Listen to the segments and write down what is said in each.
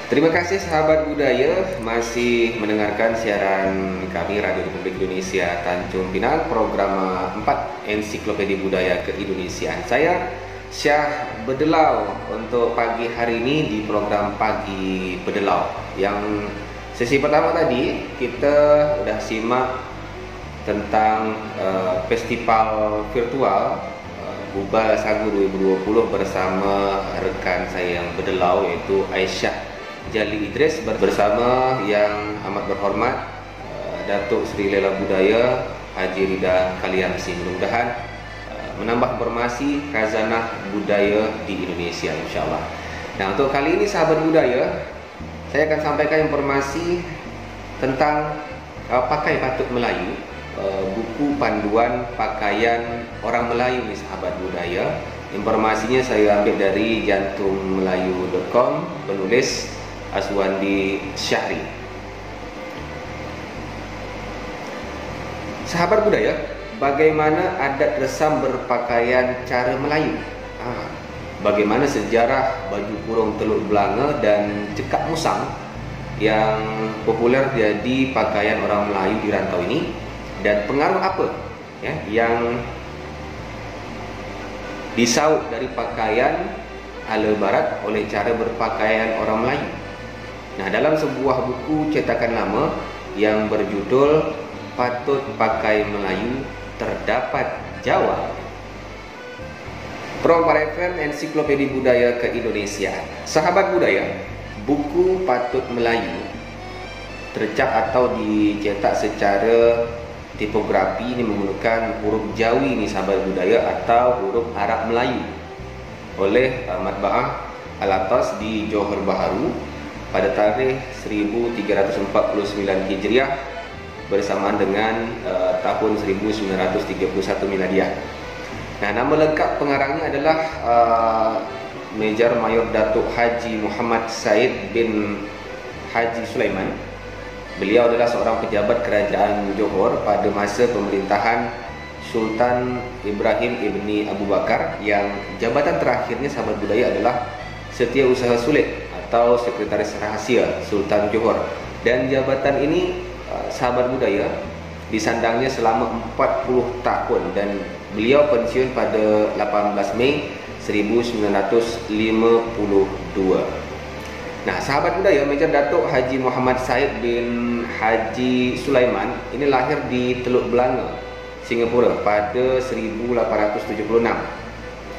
Terima kasih sahabat budaya masih mendengarkan siaran kami Radio Republik Indonesia Tanjung Pinang, program 4 Ensiklopedia Budaya Keindonesiaan. Saya Syah Bedelau untuk pagi hari ini di program Pagi Bedelau. Yang sesi pertama tadi kita udah simak tentang festival virtual Bubal Sagu 2020 bersama rekan saya yang Bedelau, yaitu Aisyah Jali Idris bersama yang amat berhormat Datuk Seri Lela Budaya Haji Rida Kaliamsi. Mudah-mudahan menambah informasi khazanah budaya di Indonesia, insyaAllah. Nah, untuk kali ini sahabat budaya, saya akan sampaikan informasi tentang pakai patut Melayu, buku panduan pakaian orang Melayu nih sahabat budaya. Informasinya saya ambil dari jantungmelayu.com, penulis Aswandi Syahri. Sahabat budaya, bagaimana adat resam berpakaian cara Melayu? Bagaimana sejarah baju kurung teluk belanga dan cekak musang yang populer jadi pakaian orang Melayu di rantau ini, dan pengaruh apa ya yang disaut dari pakaian ala barat oleh cara berpakaian orang Melayu. Nah, dalam sebuah buku cetakan lama yang berjudul Patut Pakai Melayu terdapat jawab. Program FM Ensiklopedia Budaya Keindonesiaan. Sahabat budaya, buku Patut Melayu tercap atau dicetak secara tipografi ini menggunakan huruf Jawi nih sahabat budaya, atau huruf Arab Melayu oleh Matbaah Al-Atas di Johor Bahru pada tarikh 1349 Hijriah bersamaan dengan tahun 1931 Miladiah. Nah, nama lengkap pengarangnya adalah Major Mayor Datuk Haji Muhammad Said bin Haji Sulaiman. Beliau adalah seorang pejabat kerajaan Johor pada masa pemerintahan Sultan Ibrahim ibni Abu Bakar, yang jabatan terakhirnya sahabat budaya adalah Setiausaha Sulit atau Sekretaris Rahasia Sultan Johor. Dan jabatan ini sahabat budaya disandangnya selama 40 tahun dan beliau pensiun pada 18 Mei 1952. Nah, sahabat budaya, Major Datuk Haji Muhammad Said bin Haji Sulaiman ini lahir di Teluk Belanga, Singapura pada 1876.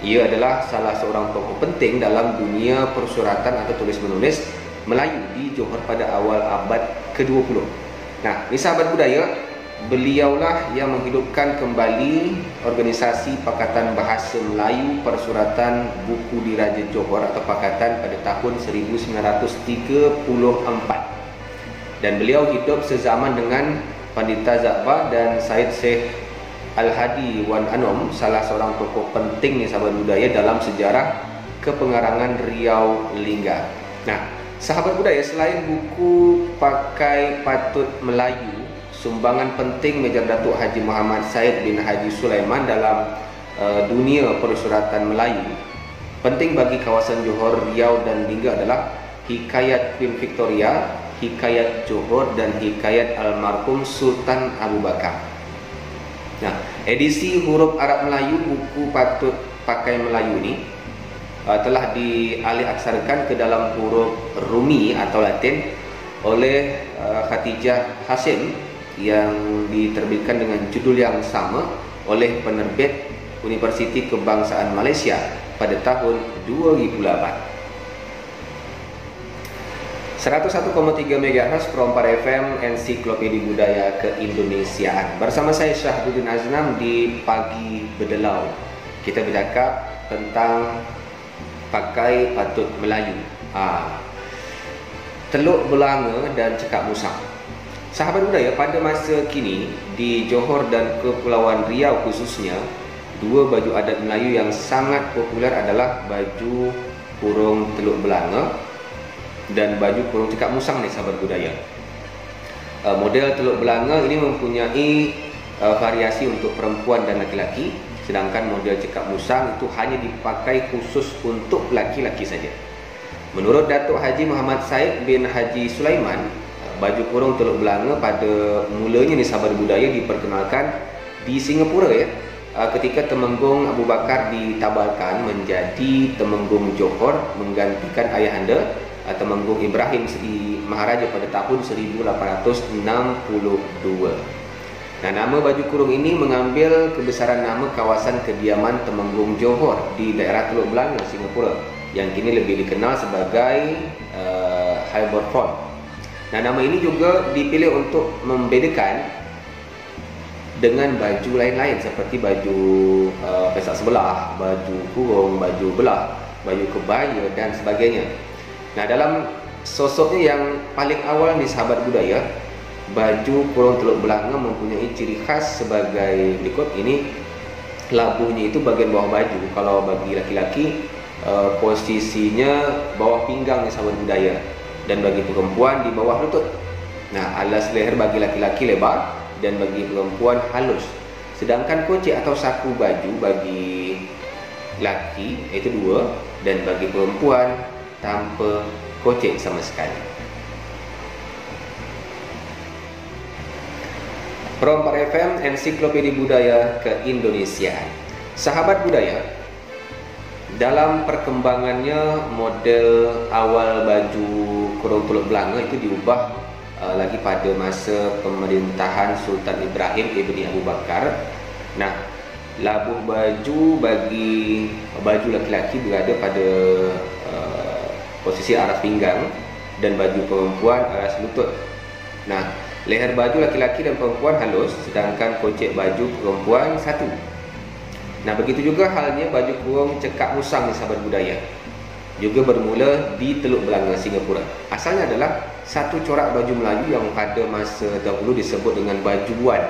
Ia adalah salah seorang tokoh penting dalam dunia persuratan atau tulis-menulis Melayu di Johor pada awal abad ke-20. Nah, ini sahabat budaya, beliaulah yang menghidupkan kembali organisasi Pakatan Bahasa Melayu Persuratan Buku Diraja Johor atau Pakatan pada tahun 1934. Dan beliau hidup sezaman dengan Pandita Zakbar dan Syed Sheikh Al-Hadi Wan Anom, salah seorang tokoh penting nih sahabat budaya dalam sejarah kepengarangan Riau Lingga. Nah, sahabat budaya, selain buku Pakai Patut Melayu, sumbangan penting Major Datuk Haji Muhammad Said bin Haji Sulaiman dalam dunia persuratan Melayu penting bagi kawasan Johor, Riau dan Lingga adalah Hikayat Queen Victoria, Hikayat Johor dan Hikayat Almarhum Sultan Abu Bakar. Nah, edisi huruf Arab Melayu buku Patut Pakai Melayu ini telah dialih-aksarakan ke dalam huruf Rumi atau Latin oleh Khatijah Hasim yang diterbitkan dengan judul yang sama oleh penerbit Universiti Kebangsaan Malaysia pada tahun 2008. 101,3 MHz Pro4 FM Ensiklopedia Budaya Keindonesiaan. Bersama saya Syahduddin Aznam di Pagi Bedelau. Kita bercakap tentang pakai patut Melayu, Teluk Belanga dan cekak musang. Sahabat budaya, pada masa kini di Johor dan Kepulauan Riau khususnya, dua baju adat Melayu yang sangat populer adalah baju kurung Teluk Belanga dan baju kurung cekak musang nih sahabat budaya. Model Teluk Belanga ini mempunyai variasi untuk perempuan dan laki-laki, sedangkan model cekak musang itu hanya dipakai khusus untuk laki-laki saja. Menurut Datuk Haji Muhammad Said bin Haji Sulaiman, baju kurung Teluk Belanga pada mulanya ni sahabat budaya diperkenalkan di Singapura ya. Ketika Temenggung Abu Bakar ditabalkan menjadi Temenggung Johor menggantikan ayahanda Temenggung Ibrahim Seri Maharaja pada tahun 1862. Nah, nama baju kurung ini mengambil kebesaran nama kawasan kediaman Temenggung Johor di daerah Teluk Belanga, Singapura, yang kini lebih dikenal sebagai Harbour Front. Nah, nama ini juga dipilih untuk membedakan dengan baju lain-lain seperti baju pesak sebelah, baju kurung, baju belah, baju kebaya dan sebagainya. Nah, dalam sosoknya yang paling awal di sahabat budaya, baju kurung Teluk Belanga mempunyai ciri khas sebagai berikut. Ini labuhnya itu bagian bawah baju. Kalau bagi laki-laki posisinya bawah pinggang di sahabat budaya, dan bagi perempuan di bawah lutut. Nah, alas leher bagi laki-laki lebar dan bagi perempuan halus. Sedangkan kocek atau saku baju bagi laki iaitu 2, dan bagi perempuan tanpa kocek sama sekali. Pro 4 FM, Ensiklopedia Budaya Keindonesiaan. Sahabat budaya, dalam perkembangannya model awal baju kurung Teluk Belanga itu diubah lagi pada masa pemerintahan Sultan Ibrahim ibni Abu Bakar. Nah, labuh baju bagi baju laki-laki berada pada posisi aras pinggang dan baju perempuan aras lutut. Nah, leher baju laki-laki dan perempuan halus, sedangkan kocek baju perempuan satu. Nah, begitu juga halnya baju kurung cekak musang di sahabat budaya, juga bermula di Teluk Belanga, Singapura. Asalnya adalah satu corak baju Melayu yang pada masa dahulu disebut dengan baju wan,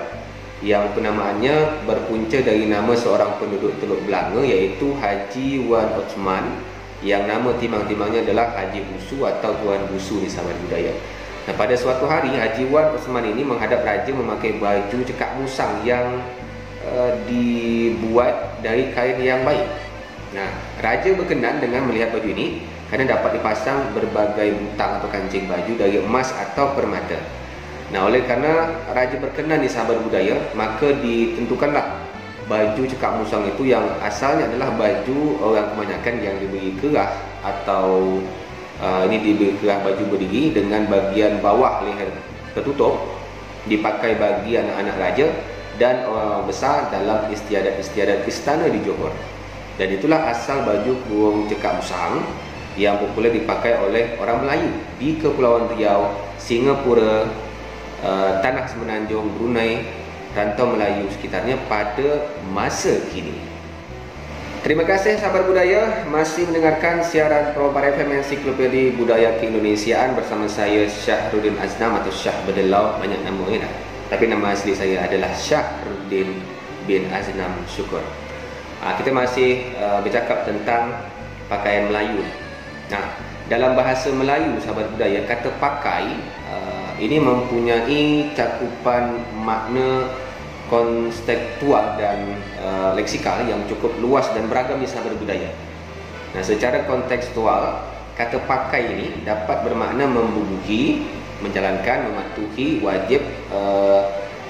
yang penamaannya berpunca dari nama seorang penduduk Teluk Belanga iaitu Haji Wan Osman, yang nama timang-timangnya adalah Haji Busu atau Tuan Busu di sahabat budaya. Nah, pada suatu hari Haji Wan Osman ini menghadap raja memakai baju cekak musang yang dibuat dari kain yang baik. Nah, raja berkenan dengan melihat baju ini kerana dapat dipasang berbagai butang atau kancing baju dari emas atau permata. Nah, oleh kerana raja berkenan di sahabat budaya, maka ditentukanlah baju cekak musang itu yang asalnya adalah baju orang kebanyakan yang diberi kerah atau ini diberi kerah baju berdiri dengan bagian bawah leher tertutup, dipakai bagi anak-anak raja dan orang besar dalam istiadat-istiadat istana di Johor. Dan itulah asal baju kurung cekak musang yang popular dipakai oleh orang Melayu di Kepulauan Riau, Singapura, Tanah Semenanjung, Brunei, Rantau Melayu sekitarnya pada masa kini. Terima kasih sahabat budaya, masih mendengarkan siaran Pro 4 FM Ensiklopedia Budaya Keindonesiaan bersama saya Syahrudin Aznam atau Syah Bedelau, banyak nama ya. Tapi nama asli saya adalah Syahrudin bin Aznam Syukur. Kita masih bercakap tentang pakaian Melayu. Nah, dalam bahasa Melayu sahabat budaya, kata pakai ini mempunyai cakupan makna konstekstual dan leksikal yang cukup luas dan beragam di sahabat budaya. Nah, secara kontekstual, kata pakai ini dapat bermakna membubuhi, menjalankan, mematuhi, wajib,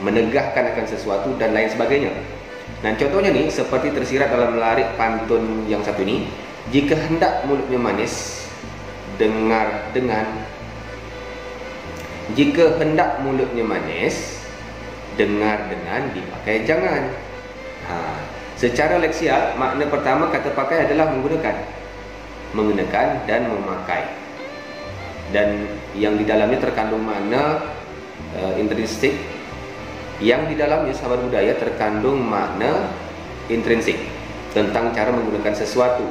menegahkan akan sesuatu dan lain sebagainya. Nah, contohnya nih seperti tersirat dalam larik pantun yang satu ini, jika hendak mulutnya manis, dengar dengan. Jika hendak mulutnya manis, dengar dengan, dipakai jangan. Secara leksial, makna pertama kata pakai adalah menggunakan, mengenakan dan memakai. Dan yang di dalamnya terkandung makna intrinsik, yang di dalamnya sahabat budaya terkandung makna intrinsik tentang cara menggunakan sesuatu.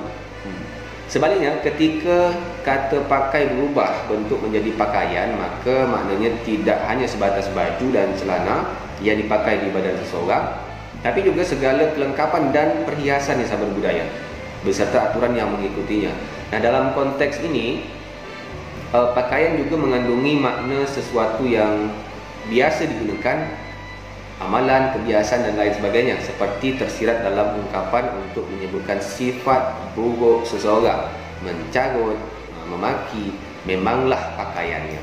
Sebaliknya, ketika kata pakai berubah bentuk menjadi pakaian, maka maknanya tidak hanya sebatas baju dan celana yang dipakai di badan seseorang, tapi juga segala kelengkapan dan perhiasan di sahabat budaya beserta aturan yang mengikutinya. Nah, dalam konteks ini, pakaian juga mengandungi makna sesuatu yang biasa digunakan, amalan, kebiasaan dan lain sebagainya, seperti tersirat dalam ungkapan untuk menyebutkan sifat buruk seseorang, mencarut, memaki, memanglah pakaiannya.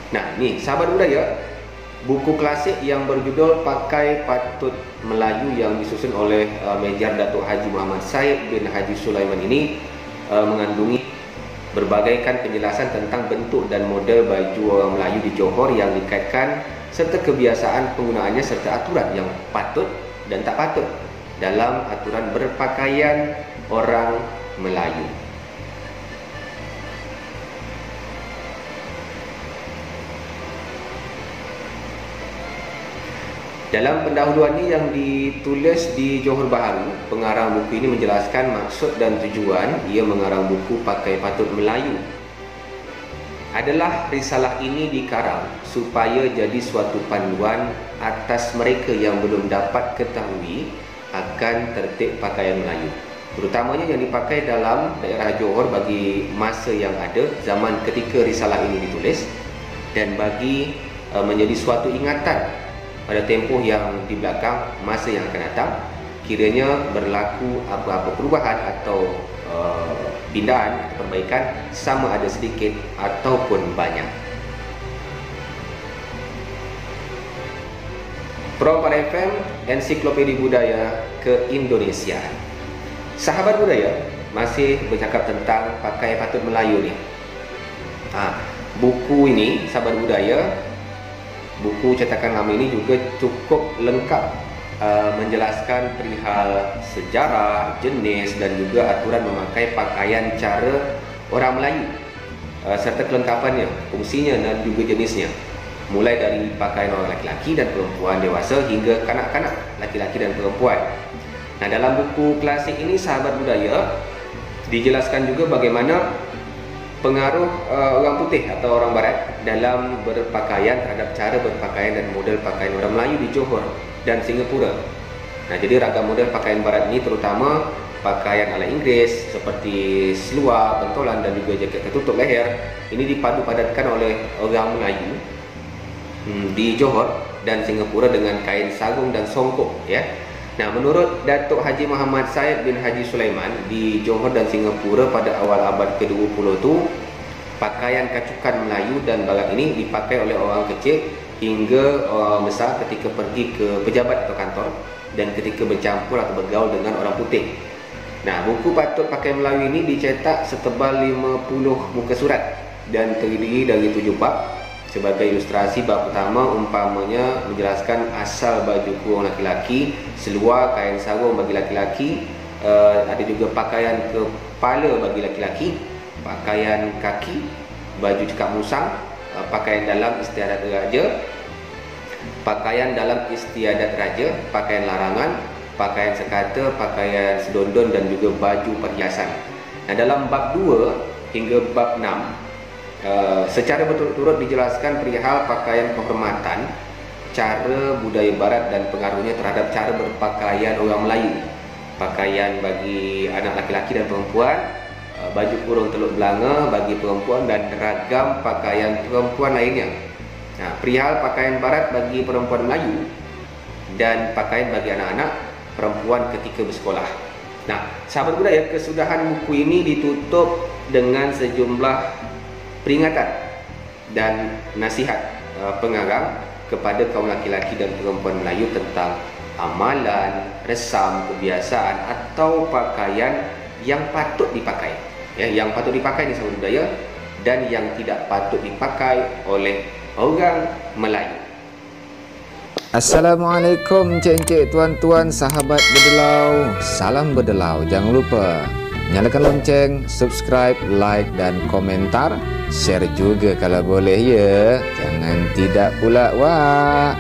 Nah, ini sahabat budaya, buku klasik yang berjudul Pakai Patut Melayu yang disusun oleh Mejar Datuk Haji Muhammad Said bin Haji Sulaiman ini mengandungi berbagai penjelasan tentang bentuk dan model baju orang Melayu di Johor yang dikaitkan serta kebiasaan penggunaannya serta aturan yang patut dan tak patut dalam aturan berpakaian orang Melayu. Dalam pendahuluan ini yang ditulis di Johor Bahru, pengarang buku ini menjelaskan maksud dan tujuan ia mengarang buku Pakai Patut Melayu. Adalah risalah ini dikarang supaya jadi suatu panduan atas mereka yang belum dapat ketahui akan tertib pakaian Melayu, terutamanya yang dipakai dalam daerah Johor bagi masa yang ada zaman ketika risalah ini ditulis, dan bagi menjadi suatu ingatan pada tempoh yang di belakang masa yang akan datang, kiranya berlaku apa-apa perubahan atau pindaan atau perbaikan, sama ada sedikit ataupun banyak. Pro Pada FM, Ensiklopedia Budaya Keindonesiaan. Sahabat budaya, masih bercakap tentang Pakai Patut Melayu ni. Buku ini, sahabat budaya, buku cetakan lama ini juga cukup lengkap menjelaskan perihal sejarah, jenis dan juga aturan memakai pakaian cara orang Melayu, serta kelengkapannya, fungsinya dan juga jenisnya, mulai dari pakaian orang lelaki dan perempuan dewasa hingga kanak-kanak lelaki dan perempuan. Nah, dalam buku klasik ini, sahabat budaya, dijelaskan juga bagaimana pengaruh orang putih atau orang barat dalam berpakaian terhadap cara berpakaian dan model pakaian orang Melayu di Johor dan Singapura. Nah, jadi ragam model pakaian barat ini terutama pakaian ala Inggeris seperti seluar, bentolan dan juga jaket tertutup leher ini dipadu padatkan oleh orang Melayu di Johor dan Singapura dengan kain sarung dan songkok, ya. Nah, menurut Datuk Haji Muhammad Said bin Haji Sulaiman, di Johor dan Singapura pada awal abad ke-20 itu, pakaian kacukan Melayu dan barat ini dipakai oleh orang kecil hingga orang besar ketika pergi ke pejabat atau kantor dan ketika bercampur atau bergaul dengan orang putih. Nah, buku Patut Pakai Melayu ini dicetak setebal 50 muka surat dan terdiri dari 7 bab. Sebagai ilustrasi, bab pertama umpamanya menjelaskan asal baju kurung laki-laki, seluar, kain sarung bagi laki-laki, ada juga pakaian kepala bagi laki-laki, pakaian kaki, baju cekak musang, pakaian dalam istiadat raja, pakaian dalam istiadat raja, pakaian larangan, pakaian sekata, pakaian sedondon dan juga baju perhiasan. Nah, dalam bab 2 hingga bab 6 secara berturut-turut dijelaskan perihal pakaian penghormatan, cara budaya barat dan pengaruhnya terhadap cara berpakaian orang Melayu, pakaian bagi anak laki-laki dan perempuan, baju kurung teluk belanga bagi perempuan dan ragam pakaian perempuan lainnya. Nah, perihal pakaian barat bagi perempuan Melayu dan pakaian bagi anak-anak perempuan ketika bersekolah. Nah, sahabat budaya, kesudahan buku ini ditutup dengan sejumlah peringatan dan nasihat pengarang kepada kaum laki-laki dan perempuan Melayu tentang amalan, resam, kebiasaan atau pakaian yang patut dipakai, ya, yang patut dipakai di sahabat budaya dan yang tidak patut dipakai oleh orang Melayu. Assalamualaikum cik-cik, tuan-tuan, sahabat berdelau. Salam berdelau. Jangan lupa nyalakan lonceng, subscribe, like dan komentar. Share juga kalau boleh, ya. Jangan tidak pula, wak.